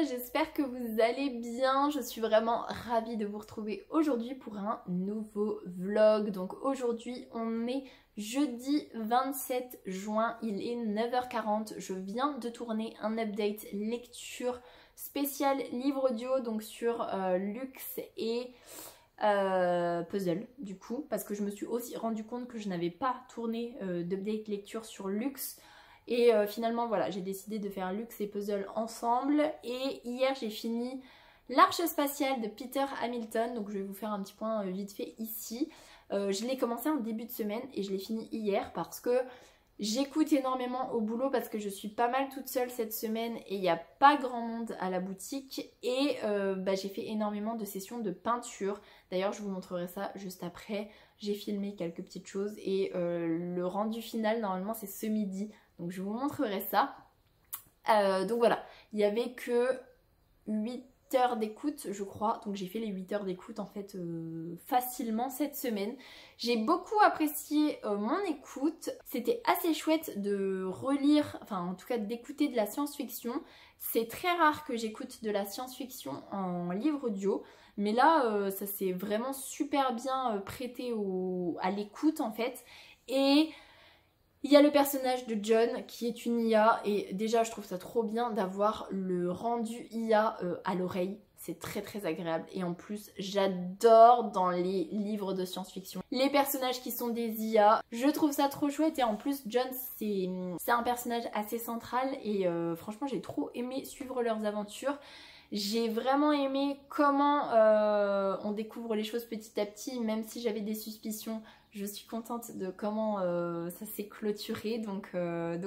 j'espère que vous allez bien. Je suis vraiment ravie de vous retrouver aujourd'hui pour un nouveau vlog. Donc aujourd'hui on est jeudi 27 juin, il est 9h40. Je viens de tourner un update lecture spécial livre audio donc sur Luxe et Puzzle du coup, parce que je me suis aussi rendu compte que je n'avais pas tourné d'update lecture sur Luxe. Et finalement voilà, j'ai décidé de faire Luxe et Puzzle ensemble. Et hier j'ai fini l'Arche spatiale de Peter Hamilton. Donc je vais vous faire un petit point vite fait ici. Je l'ai commencé en début de semaine et je l'ai fini hier parce que j'écoute énormément au boulot, parce que je suis pas mal toute seule cette semaine et il n'y a pas grand monde à la boutique. Et j'ai fait énormément de sessions de peinture. D'ailleurs je vous montrerai ça juste après. J'ai filmé quelques petites choses et le rendu final normalement c'est ce midi. Donc je vous montrerai ça. Donc voilà, il n'y avait que 8 heures d'écoute je crois. Donc j'ai fait les 8 heures d'écoute en fait facilement cette semaine. J'ai beaucoup apprécié mon écoute. C'était assez chouette de relire, enfin en tout cas d'écouter de la science-fiction. C'est très rare que j'écoute de la science-fiction en livre audio. Mais là ça s'est vraiment super bien prêté à l'écoute en fait. Et il y a le personnage de John qui est une IA et déjà je trouve ça trop bien d'avoir le rendu IA à l'oreille. C'est très très agréable et en plus j'adore dans les livres de science-fiction les personnages qui sont des IA. Je trouve ça trop chouette et en plus John c'est un personnage assez central et franchement j'ai trop aimé suivre leurs aventures. J'ai vraiment aimé comment on découvre les choses petit à petit, même si j'avais des suspicions. Je suis contente de comment ça s'est clôturé, donc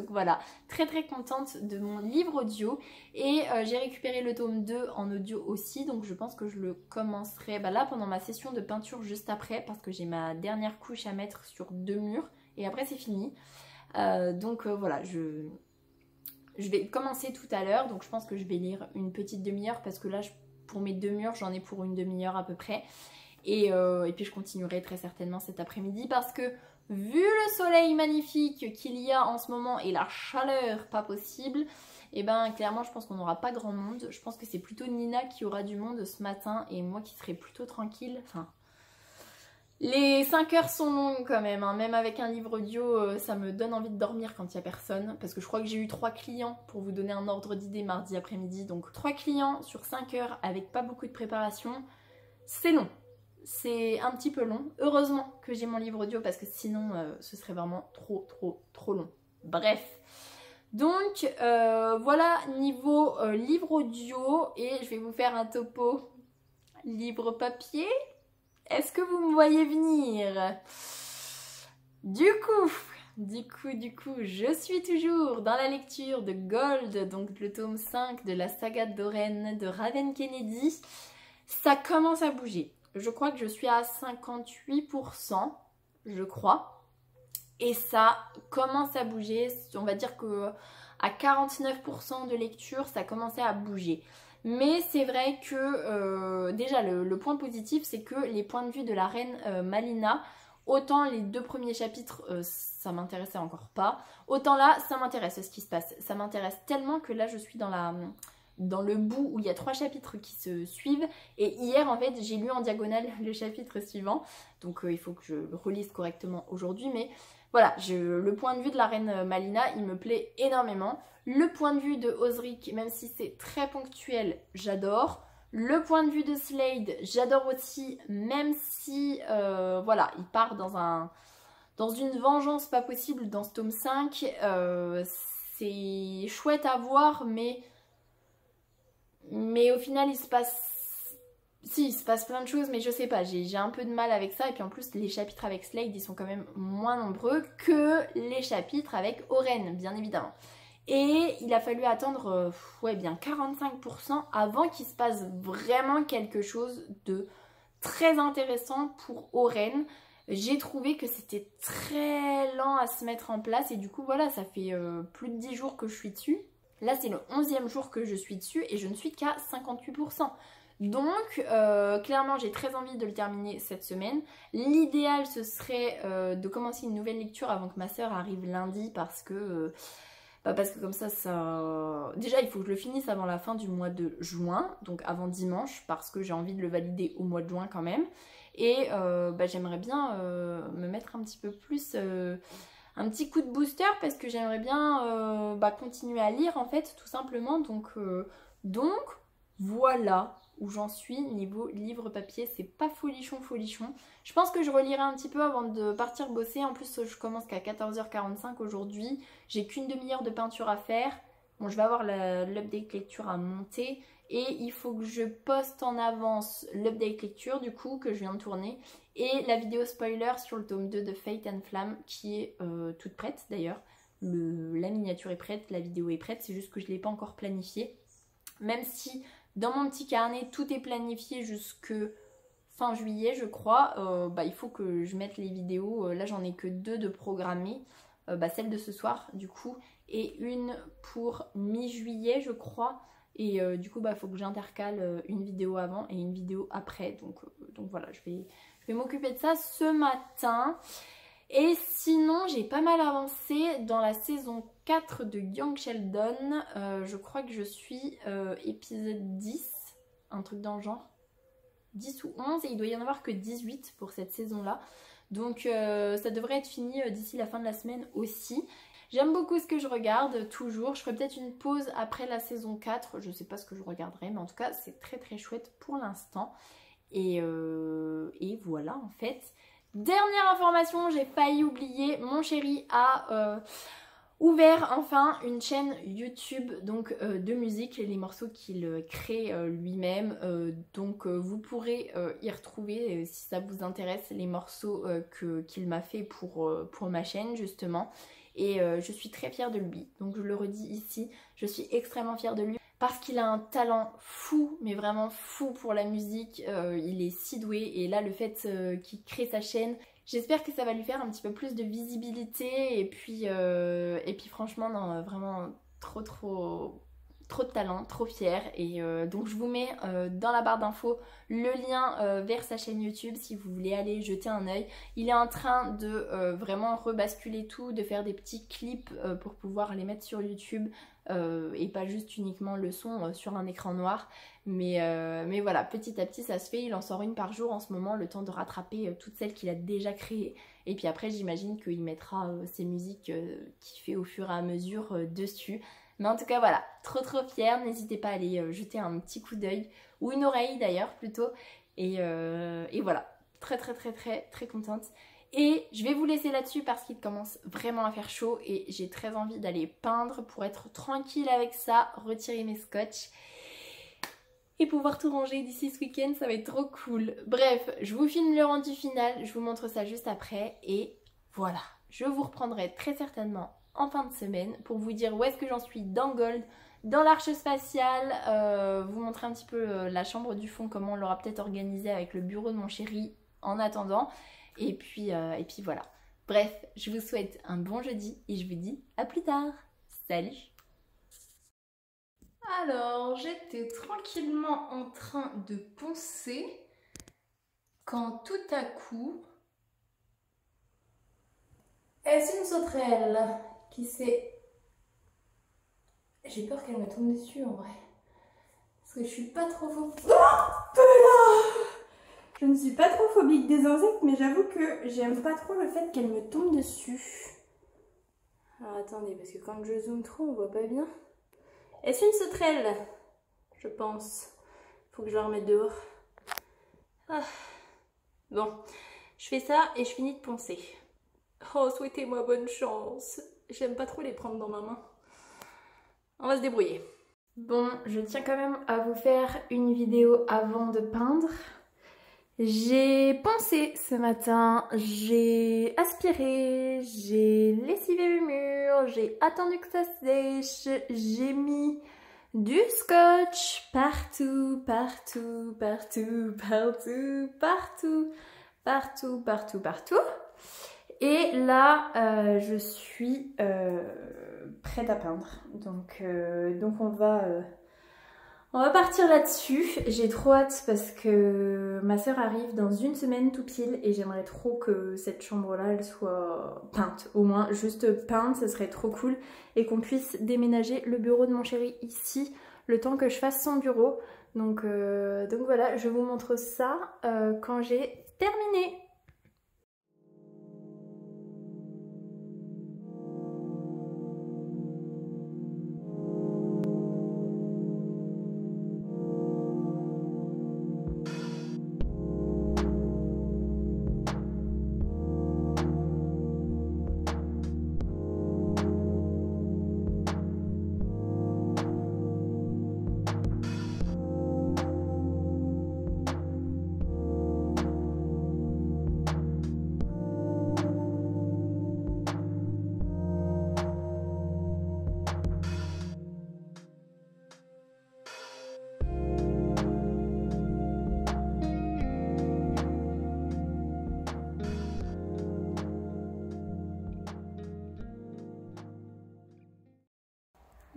voilà, très très contente de mon livre audio. Et j'ai récupéré le tome 2 en audio aussi, donc je pense que je le commencerai là pendant ma session de peinture juste après, parce que j'ai ma dernière couche à mettre sur 2 murs, et après c'est fini. Voilà, je vais commencer tout à l'heure, donc je pense que je vais lire une petite demi-heure, parce que là pour mes 2 murs j'en ai pour une demi-heure à peu près. Et puis je continuerai très certainement cet après-midi parce que vu le soleil magnifique qu'il y a en ce moment et la chaleur pas possible, et ben clairement je pense qu'on n'aura pas grand monde. Je pense que c'est plutôt Nina qui aura du monde ce matin et moi qui serai plutôt tranquille. Enfin, les 5 heures sont longues quand même, hein. Même avec un livre audio ça me donne envie de dormir quand il n'y a personne, parce que je crois que j'ai eu 3 clients pour vous donner un ordre d'idée mardi après-midi. Donc 3 clients sur 5 heures avec pas beaucoup de préparation, c'est long. C'est un petit peu long. Heureusement que j'ai mon livre audio parce que sinon ce serait vraiment trop long. Bref. Donc voilà niveau livre audio, et je vais vous faire un topo livre papier. Est-ce que vous me voyez venir? Du coup, je suis toujours dans la lecture de Gold, donc le tome 5 de la saga d'Oren de Raven Kennedy. Ça commence à bouger. Je crois que je suis à 58%, je crois. Et ça commence à bouger. On va dire que à 49% de lecture, ça commençait à bouger. Mais c'est vrai que déjà le point positif, c'est que les points de vue de la reine Malina, autant les 2 premiers chapitres, ça m'intéressait encore pas. Autant là, ça m'intéresse ce qui se passe. Ça m'intéresse tellement que là, je suis dans le bout où il y a 3 chapitres qui se suivent. Et hier, en fait, j'ai lu en diagonale le chapitre suivant. Donc, il faut que je le relise correctement aujourd'hui. Mais voilà, le point de vue de la reine Malina, il me plaît énormément. Le point de vue de Osric, même si c'est très ponctuel, j'adore. Le point de vue de Slade, j'adore aussi, même si, voilà, il part dans une vengeance pas possible dans ce tome 5. C'est chouette à voir, mais au final il se passe plein de choses, mais je sais pas, j'ai un peu de mal avec ça. Et puis en plus les chapitres avec Slade ils sont quand même moins nombreux que les chapitres avec Oren, bien évidemment. Et il a fallu attendre bien 45% avant qu'il se passe vraiment quelque chose de très intéressant pour Oren. J'ai trouvé que c'était très lent à se mettre en place et du coup voilà, ça fait plus de 10 jours que je suis dessus. Là c'est le 11e jour que je suis dessus et je ne suis qu'à 58%. Donc clairement j'ai très envie de le terminer cette semaine. L'idéal ce serait de commencer une nouvelle lecture avant que ma soeur arrive lundi, parce que Parce que comme ça... Déjà, il faut que je le finisse avant la fin du mois de juin, donc avant dimanche, parce que j'ai envie de le valider au mois de juin quand même. Et j'aimerais bien me mettre un petit peu plus... un petit coup de booster parce que j'aimerais bien continuer à lire en fait, tout simplement. Donc voilà où j'en suis niveau livre papier, c'est pas folichon. Je pense que je relirai un petit peu avant de partir bosser. En plus, je commence qu'à 14h45 aujourd'hui. J'ai qu'une demi-heure de peinture à faire. Bon, je vais avoir l'update lecture à monter. Et il faut que je poste en avance l'update lecture du coup que je viens de tourner. Et la vidéo spoiler sur le tome 2 de Fate and Flamme qui est toute prête d'ailleurs. La miniature est prête, la vidéo est prête, c'est juste que je ne l'ai pas encore planifiée. Même si dans mon petit carnet tout est planifié jusque fin juillet je crois, il faut que je mette les vidéos. Là j'en ai que 2 de programmées, celle de ce soir du coup et une pour mi-juillet je crois. Et du coup, faut que j'intercale une vidéo avant et une vidéo après. Donc voilà, je vais m'occuper de ça ce matin. Et sinon, j'ai pas mal avancé dans la saison 4 de Young Sheldon. Je crois que je suis épisode 10, un truc dans le genre. 10 ou 11 et il doit y en avoir que 18 pour cette saison-là. Donc ça devrait être fini d'ici la fin de la semaine aussi. J'aime beaucoup ce que je regarde, toujours. Je ferai peut-être une pause après la saison 4. Je sais pas ce que je regarderai, mais en tout cas, c'est très très chouette pour l'instant. Et voilà, en fait. Dernière information, j'ai failli oublier. Mon chéri a ouvert enfin une chaîne YouTube donc de musique, les morceaux qu'il crée lui-même. Donc vous pourrez y retrouver, si ça vous intéresse, les morceaux qu'il m'a fait pour ma chaîne, justement. Et je suis très fière de lui, donc je le redis ici, je suis extrêmement fière de lui parce qu'il a un talent fou, mais vraiment fou pour la musique, il est si doué et là le fait qu'il crée sa chaîne, j'espère que ça va lui faire un petit peu plus de visibilité et puis franchement non, vraiment trop de talent, trop fière et donc je vous mets dans la barre d'infos le lien vers sa chaîne YouTube si vous voulez aller jeter un œil. Il est en train de vraiment rebasculer tout, de faire des petits clips pour pouvoir les mettre sur YouTube et pas juste uniquement le son sur un écran noir. Mais voilà, petit à petit ça se fait, il en sort une par jour en ce moment, le temps de rattraper toutes celles qu'il a déjà créées. Et puis après j'imagine qu'il mettra ses musiques qu'il fait au fur et à mesure dessus. Mais en tout cas voilà, trop fière, n'hésitez pas à aller jeter un petit coup d'œil, ou une oreille d'ailleurs plutôt. Et voilà, très contente. Et je vais vous laisser là-dessus parce qu'il commence vraiment à faire chaud et j'ai très envie d'aller peindre pour être tranquille avec ça, retirer mes scotch et pouvoir tout ranger d'ici ce week-end, ça va être trop cool. Bref, je vous filme le rendu final, je vous montre ça juste après et voilà. Je vous reprendrai très certainement en fin de semaine pour vous dire où est-ce que j'en suis dans Gold, dans l'arche spatiale, vous montrer un petit peu la chambre du fond, comment on l'aura peut-être organisée avec le bureau de mon chéri en attendant. Et puis voilà. Bref, je vous souhaite un bon jeudi et je vous dis à plus tard. Salut! Alors, j'étais tranquillement en train de poncer quand tout à coup... Est-ce une sauterelle qui s'est... J'ai peur qu'elle me tombe dessus en vrai. Parce que je suis pas trop phobique. Je ne suis pas trop phobique des insectes, mais j'avoue que j'aime pas trop le fait qu'elle me tombe dessus. Alors attendez, parce que quand je zoome trop, on voit pas bien. Est-ce une sauterelle? Je pense. Faut que je la remette dehors. Ah. Bon, je fais ça et je finis de poncer. Oh, souhaitez-moi bonne chance. J'aime pas trop les prendre dans ma main. On va se débrouiller. Bon, je tiens quand même à vous faire une vidéo avant de peindre. J'ai poncé ce matin, j'ai aspiré, j'ai lessivé le mur, j'ai attendu que ça sèche, j'ai mis du scotch partout. Et là, je suis prête à peindre. Donc On va partir là-dessus. J'ai trop hâte parce que ma soeur arrive dans une semaine tout pile et j'aimerais trop que cette chambre-là, elle soit peinte. Au moins juste peinte, ça serait trop cool. Et qu'on puisse déménager le bureau de mon chéri ici, le temps que je fasse son bureau. Donc voilà, je vous montre ça quand j'ai terminé.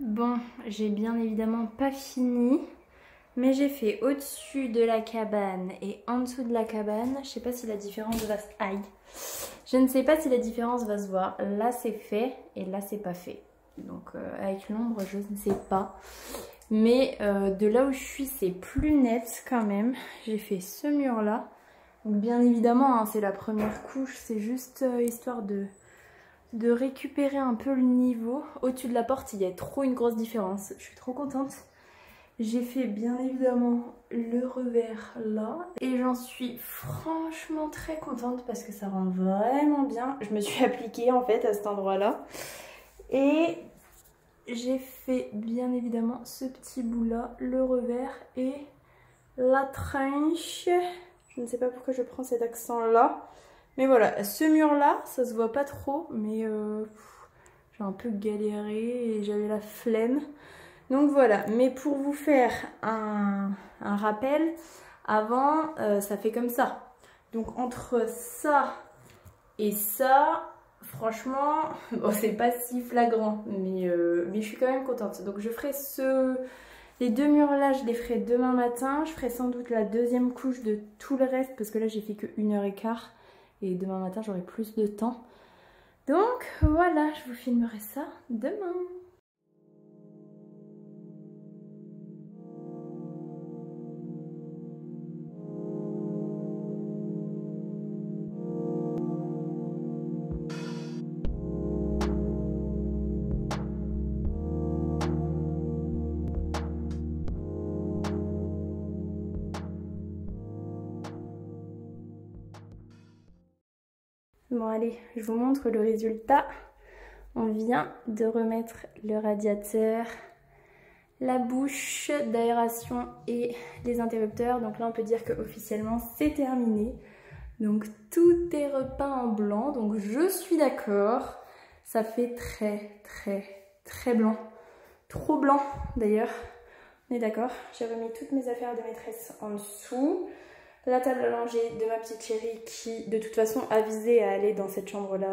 Bon, j'ai bien évidemment pas fini, mais j'ai fait au-dessus de la cabane et en dessous de la cabane. Je sais pas si la différence va se... Aïe. Je ne sais pas si la différence va se voir. Là c'est fait et là c'est pas fait. Donc avec l'ombre je ne sais pas. Mais de là où je suis c'est plus net quand même. J'ai fait ce mur là. Donc bien évidemment hein, c'est la première couche. C'est juste histoire de récupérer un peu le niveau. Au-dessus de la porte, il y a trop une grosse différence. Je suis trop contente. J'ai fait bien évidemment le revers là. Et j'en suis franchement très contente parce que ça rend vraiment bien. Je me suis appliquée en fait à cet endroit-là. Et j'ai fait bien évidemment ce petit bout là, le revers et la tranche. Je ne sais pas pourquoi je prends cet accent là. Mais voilà, ce mur là, ça se voit pas trop, mais j'ai un peu galéré et j'avais la flemme. Donc voilà, mais pour vous faire un rappel, avant ça fait comme ça. Donc entre ça et ça, franchement, bon, c'est pas si flagrant, mais je suis quand même contente. Donc je ferai les deux murs là, je les ferai demain matin. Je ferai sans doute la deuxième couche de tout le reste parce que là j'ai fait que 1h15. Et demain matin, j'aurai plus de temps. Donc voilà, je vous filmerai ça demain. Bon allez, je vous montre le résultat. On vient de remettre le radiateur, la bouche d'aération et les interrupteurs. Donc là on peut dire que officiellement c'est terminé. Donc tout est repeint en blanc. Donc je suis d'accord. Ça fait très blanc. Trop blanc d'ailleurs. On est d'accord. J'ai remis toutes mes affaires de maîtresse en dessous. La table à langer de ma petite chérie qui de toute façon avisait à aller dans cette chambre là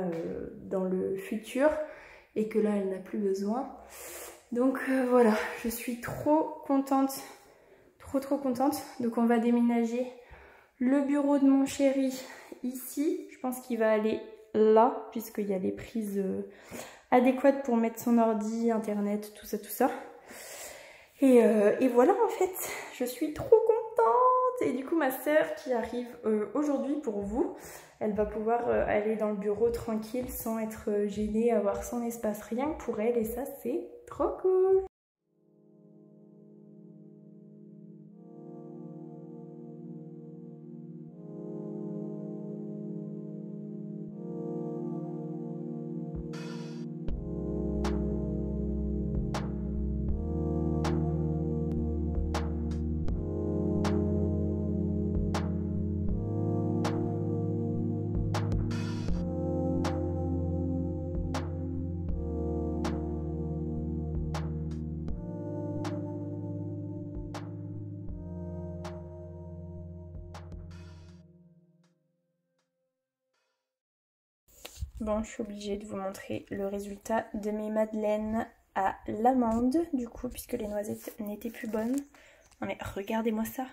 dans le futur et que là elle n'a plus besoin. Donc voilà, je suis trop contente, trop contente. Donc on va déménager le bureau de mon chéri ici. Je pense qu'il va aller là puisqu'il y a les prises adéquates pour mettre son ordi, internet, tout ça. Et voilà en fait, je suis trop contente. Et du coup ma soeur qui arrive aujourd'hui pour vous, elle va pouvoir aller dans le bureau tranquille sans être gênée, avoir son espace rien que pour elle et ça c'est trop cool. Bon, je suis obligée de vous montrer le résultat de mes madeleines à l'amande du coup puisque les noisettes n'étaient plus bonnes. Non mais regardez-moi ça.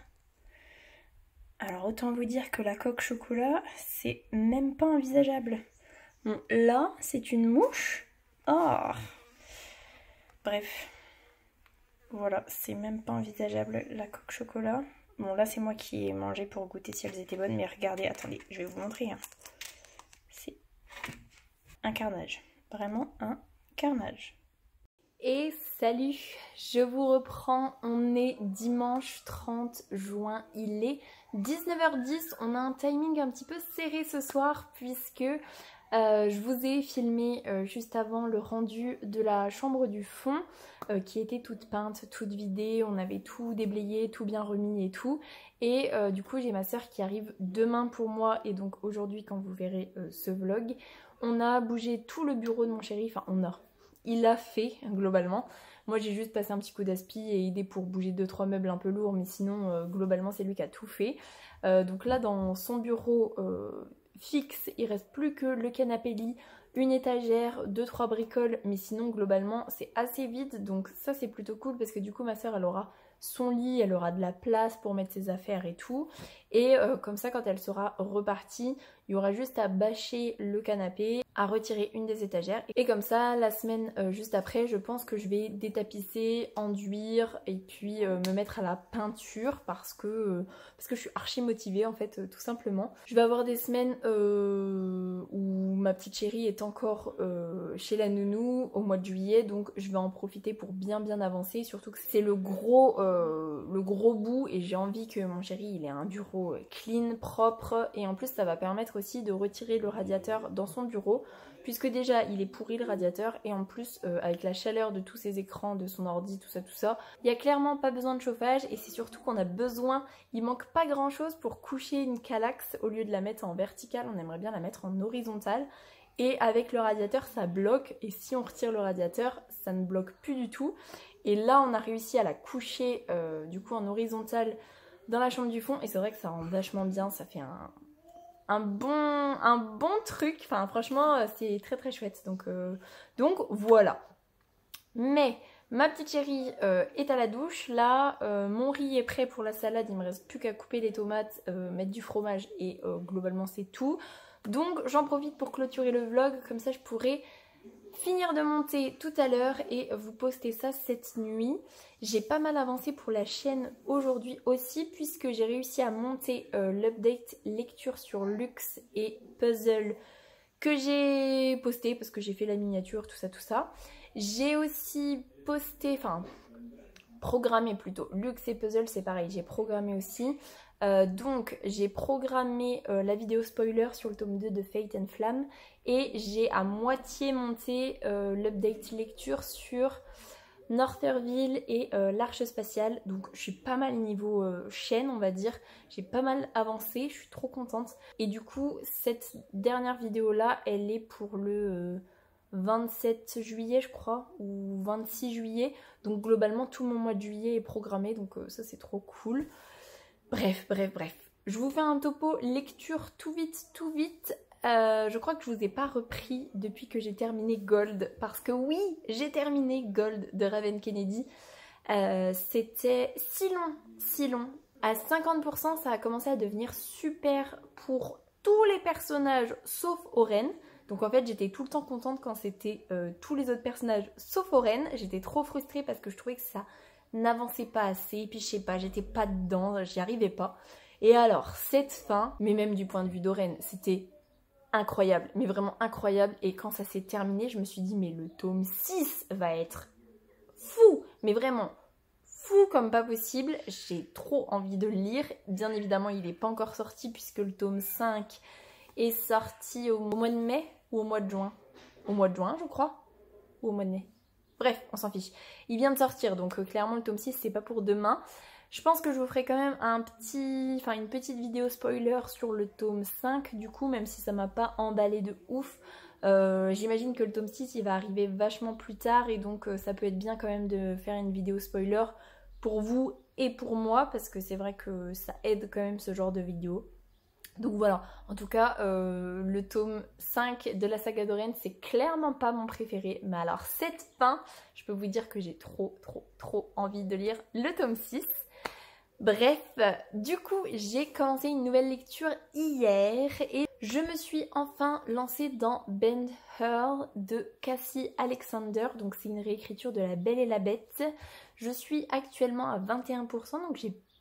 Alors autant vous dire que la coque chocolat c'est même pas envisageable. Bon là c'est une mouche. Oh. Bref. Voilà, c'est même pas envisageable la coque chocolat. Bon là c'est moi qui ai mangé pour goûter si elles étaient bonnes, mais regardez, attendez, je vais vous montrer. Hein. C'est un carnage, vraiment un carnage. Et salut, je vous reprends, on est dimanche 30 juin, il est 19h10, on a un timing un petit peu serré ce soir puisque je vous ai filmé juste avant le rendu de la chambre du fond qui était toute peinte, toute vidée, on avait tout déblayé, tout bien remis et tout. Et du coup j'ai ma soeur qui arrive demain pour moi et donc aujourd'hui quand vous verrez ce vlog, on a bougé tout le bureau de mon chéri, enfin il l'a fait globalement. Moi j'ai juste passé un petit coup d'aspi et aidé pour bouger 2-3 meubles un peu lourds mais sinon globalement c'est lui qui a tout fait. Donc là dans son bureau fixe, il reste plus que le canapé lit, une étagère, 2-3 bricoles, mais sinon globalement c'est assez vide, donc ça c'est plutôt cool parce que du coup ma soeur elle aura son lit, elle aura de la place pour mettre ses affaires et tout, et comme ça quand elle sera repartie, il y aura juste à bâcher le canapé, à retirer une des étagères, et comme ça la semaine juste après je pense que je vais détapisser, enduire et puis me mettre à la peinture parce que je suis archi motivée en fait tout simplement. Je vais avoir des semaines où ma petite chérie est encore chez la nounou au mois de juillet, donc je vais en profiter pour bien avancer, surtout que c'est le gros bout et j'ai envie que mon chéri il ait un bureau clean, propre, et en plus ça va permettre aussi de retirer le radiateur dans son bureau puisque déjà il est pourri le radiateur et en plus avec la chaleur de tous ses écrans, de son ordi, tout ça, il n'y a clairement pas besoin de chauffage et c'est surtout qu'on a besoin, il manque pas grand chose pour coucher une calaxe au lieu de la mettre en verticale, on aimerait bien la mettre en horizontale. Et avec le radiateur ça bloque et si on retire le radiateur ça ne bloque plus du tout. Et là on a réussi à la coucher du coup en horizontale dans la chambre du fond et c'est vrai que ça rend vachement bien, ça fait un bon truc, enfin franchement c'est très chouette donc voilà. Mais ma petite chérie est à la douche, là mon riz est prêt pour la salade, il me reste plus qu'à couper les tomates, mettre du fromage et globalement c'est tout. Donc j'en profite pour clôturer le vlog, comme ça je pourrai finir de monter tout à l'heure et vous poster ça cette nuit. J'ai pas mal avancé pour la chaîne aujourd'hui aussi puisque j'ai réussi à monter l'update lecture sur Luxe et Puzzle que j'ai posté parce que j'ai fait la miniature, tout ça. J'ai aussi posté, enfin programmé plutôt, Luxe et Puzzle c'est pareil, j'ai programmé aussi. Donc j'ai programmé la vidéo spoiler sur le tome 2 de Fate and Flamme et j'ai à moitié monté l'update lecture sur Northerville et l'Arche Spatiale. Donc je suis pas mal niveau chaîne on va dire, j'ai pas mal avancé, je suis trop contente. Et du coup cette dernière vidéo là elle est pour le 27 juillet je crois ou 26 juillet. Donc globalement tout mon mois de juillet est programmé donc ça c'est trop cool. Bref, je vous fais un topo lecture tout vite. Je crois que je vous ai pas repris depuis que j'ai terminé Gold, parce que oui, j'ai terminé Gold de Raven Kennedy. C'était si long. À 50%, ça a commencé à devenir super pour tous les personnages sauf Oren. Donc en fait, j'étais tout le temps contente quand c'était tous les autres personnages sauf Oren. J'étais trop frustrée parce que je trouvais que ça n'avançait pas assez, et puis je sais pas, j'étais pas dedans, j'y arrivais pas. Et alors, cette fin, mais même du point de vue d'Oren, c'était incroyable, mais vraiment incroyable. Et quand ça s'est terminé, je me suis dit, mais le tome 6 va être fou, mais vraiment fou comme pas possible. J'ai trop envie de le lire. Bien évidemment, il n'est pas encore sorti puisque le tome 5 est sorti au mois de mai ou au mois de juin. Au mois de juin, je crois, ou au mois de mai. Bref, on s'en fiche. Il vient de sortir, donc clairement le tome 6 c'est pas pour demain. Je pense que je vous ferai quand même une petite vidéo spoiler sur le tome 5 du coup, même si ça m'a pas emballé de ouf. J'imagine que le tome 6 il va arriver vachement plus tard et donc ça peut être bien quand même de faire une vidéo spoiler pour vous et pour moi parce que c'est vrai que ça aide quand même ce genre de vidéo. Donc voilà, en tout cas, le tome 5 de la saga Dorian, c'est clairement pas mon préféré. Mais alors cette fin, je peux vous dire que j'ai trop envie de lire le tome 6. Bref, du coup, j'ai commencé une nouvelle lecture hier et je me suis enfin lancée dans Ben-Hur de Cassie Alexander. Donc c'est une réécriture de La Belle et la Bête. Je suis actuellement à 21%, donc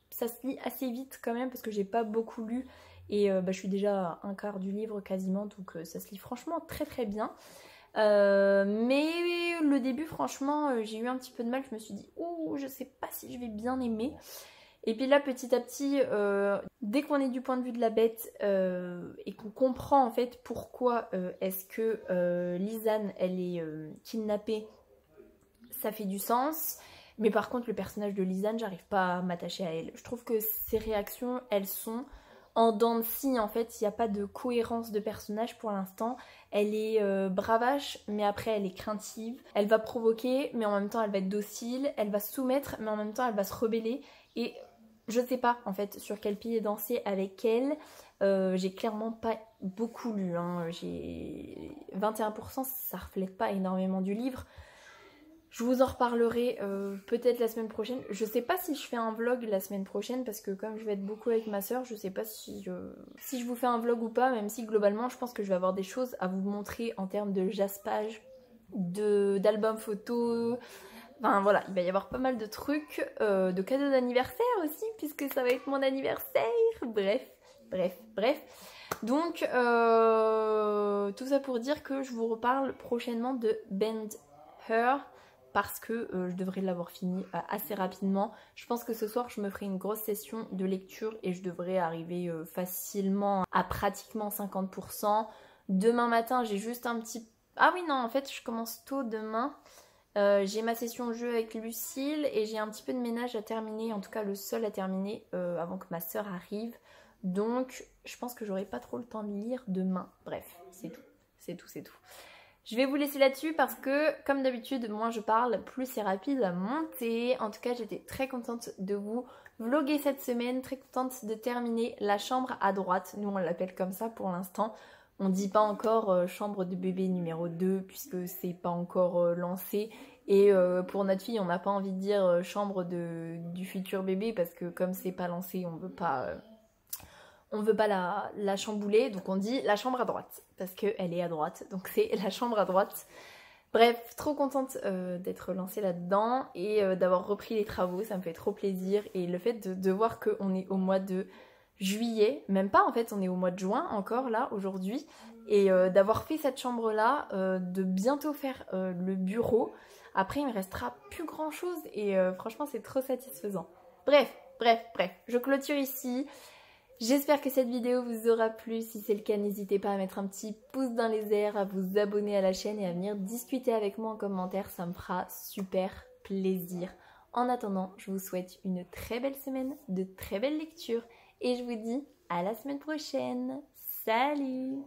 ça se lit assez vite quand même parce que j'ai pas beaucoup lu. Et je suis déjà à un quart du livre quasiment, donc ça se lit franchement très bien. Mais le début, franchement, j'ai eu un petit peu de mal. Je me suis dit, ouh, je sais pas si je vais bien aimer. Et puis là, petit à petit, dès qu'on est du point de vue de la bête et qu'on comprend en fait pourquoi est-ce que Lisanne, elle est kidnappée, ça fait du sens. Mais par contre, le personnage de Lisanne, j'arrive pas à m'attacher à elle. Je trouve que ses réactions, elles sont en dents de scie, en fait. Il n'y a pas de cohérence de personnage pour l'instant. Elle est bravache, mais après elle est craintive. Elle va provoquer, mais en même temps elle va être docile. Elle va se soumettre, mais en même temps elle va se rebeller. Et je sais pas, en fait, sur quel pied danser avec elle. J'ai clairement pas beaucoup lu. Hein. J'ai 21%, ça reflète pas énormément du livre. Je vous en reparlerai peut-être la semaine prochaine. Je sais pas si je fais un vlog la semaine prochaine parce que comme je vais être beaucoup avec ma soeur, je sais pas si je vous fais un vlog ou pas, même si globalement je pense que je vais avoir des choses à vous montrer en termes de jaspage, d'albums photos. Enfin voilà, il va y avoir pas mal de trucs, de cadeaux d'anniversaire aussi puisque ça va être mon anniversaire. Bref. Donc tout ça pour dire que je vous reparle prochainement de Ben-Hur. Parce que je devrais l'avoir fini assez rapidement. Je pense que ce soir, je me ferai une grosse session de lecture et je devrais arriver facilement à pratiquement 50%. Demain matin, j'ai juste un petit... Ah oui, non, en fait, je commence tôt demain. J'ai ma session jeu avec Lucille et j'ai un petit peu de ménage à terminer, en tout cas le seul à terminer avant que ma soeur arrive. Donc, je pense que j'aurai pas trop le temps de lire demain. Bref, c'est tout. Je vais vous laisser là-dessus parce que, comme d'habitude, moins je parle, plus c'est rapide à monter. En tout cas, j'étais très contente de vous vlogger cette semaine, très contente de terminer la chambre à droite. Nous, on l'appelle comme ça pour l'instant. On dit pas encore chambre de bébé numéro 2 puisque c'est pas encore lancé. Et pour notre fille, on n'a pas envie de dire chambre du futur bébé parce que comme c'est pas lancé, on veut pas la chambouler, donc on dit la chambre à droite, parce qu'elle est à droite, donc c'est la chambre à droite. Bref, trop contente d'être lancée là-dedans et d'avoir repris les travaux, ça me fait trop plaisir. Et le fait de voir qu'on est au mois de juillet, même pas en fait, on est au mois de juin encore là, aujourd'hui, et d'avoir fait cette chambre-là, de bientôt faire le bureau. Après, il me restera plus grand-chose et franchement, c'est trop satisfaisant. Bref, je clôture ici. J'espère que cette vidéo vous aura plu. Si c'est le cas, n'hésitez pas à mettre un petit pouce dans les airs, à vous abonner à la chaîne et à venir discuter avec moi en commentaire. Ça me fera super plaisir. En attendant, je vous souhaite une très belle semaine, de très belles lectures et je vous dis à la semaine prochaine. Salut!